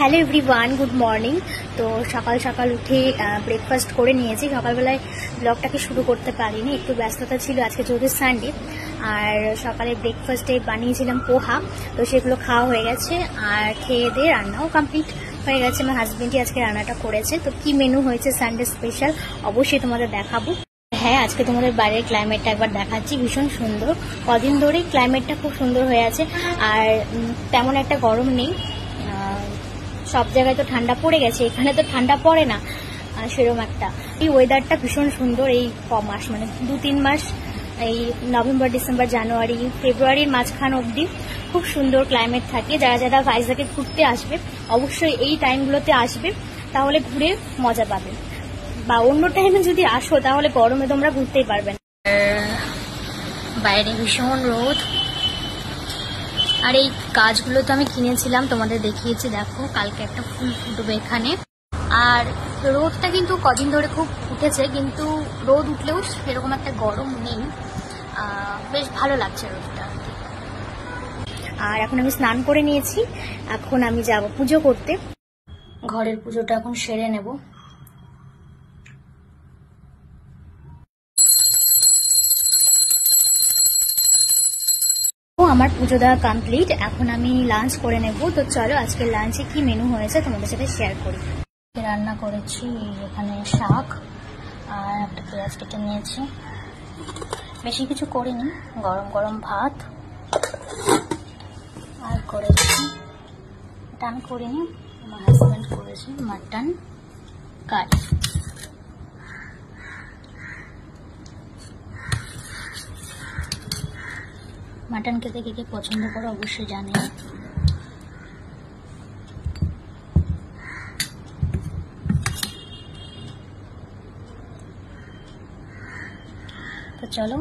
Hello everyone, good morning. তো সকাল সকাল উঠে ব্রেকফাস্ট করে নিয়েছি। সকালবেলায় ব্লগটাকে শুরু করতে পারিনি, একটু ব্যস্ততা ছিল আজকে যেহেতু সানডে। আর সকালে ব্রেকফাস্টে বানিয়েছিলাম পোহা, তো সেগুলো খাওয়া হয়ে গেছে। আর খেয়ে দিয়ে রান্নাও কমপ্লিট হয়ে গেছে। আমার হাজবেন্ডই আজকে রান্নাটা করেছে। তো কি মেনু হয়েছে সানডে স্পেশাল অবশ্যই তোমাদের দেখাবো। হ্যাঁ, আজকে তোমাদের বাইরের ক্লাইমেটটা একবার দেখাচ্ছি, ভীষণ সুন্দর। কদিন ধরে ক্লাইমেটটা খুব সুন্দর হয়ে আছে, আর তেমন একটা গরম নেই। সব জায়গায় তো ঠান্ডা পড়ে গেছে, এখানে তো ঠান্ডা পড়ে না সেরকম একটা। এই ওয়েদারটা ভীষণ সুন্দর। এই মাস মানে 2-3 মাস, এই নভেম্বর, ডিসেম্বর, জানুয়ারি, ফেব্রুয়ারির মাঝখান অবধি খুব সুন্দর ক্লাইমেট থাকে। যারা যারা ভাইজ্যাগে ঘুরতে আসবে অবশ্যই এই টাইমগুলোতে আসবে, তাহলে ঘুরে মজা পাবে। বা অন্য টাইমে যদি আসো তাহলে গরমে তোমরা ঘুরতেই পারবে না। বাইরে ভীষণ রোদ। আর এই গাছগুলো তো আমি কিনেছিলাম, তোমাদের দেখিয়েছি, দেখো কালকে একটা ফুল ফুটবে এখানে। আর রোদটা কিন্তু কদিন ধরে খুব উঠেছে, কিন্তু রোদ উঠলেও সেরকম একটা গরম নেই, বেশ ভালো লাগছে রোদটা। আর এখন আমি স্নান করে নিয়েছি, এখন আমি যাব পুজো করতে। ঘরের পুজোটা এখন সেরে নেব। আমার পুজো দেওয়া কমপ্লিট, এখন আমি লাঞ্চ করে নেব। তো চলো আজকে লাঞ্চে কি মেনু হয়েছে তোমাদের সাথে শেয়ার করি। রান্না করেছি এখানে শাক আর একটা পেঁয়াজ কেটে নিয়েছি, বেশি কিছু করিনি। গরম গরম ভাত আর করেছি, এটা আমি করিনি, আমার হাজব্যান্ড করেছে, মাটন কারি। মাটন খেতে কে কে পছন্দ করো অবশ্যই জানিও। তো চলো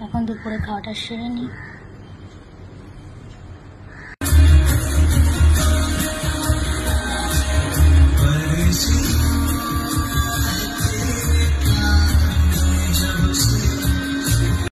এখন দুপুরে খাওয়াটা সেরে নিই।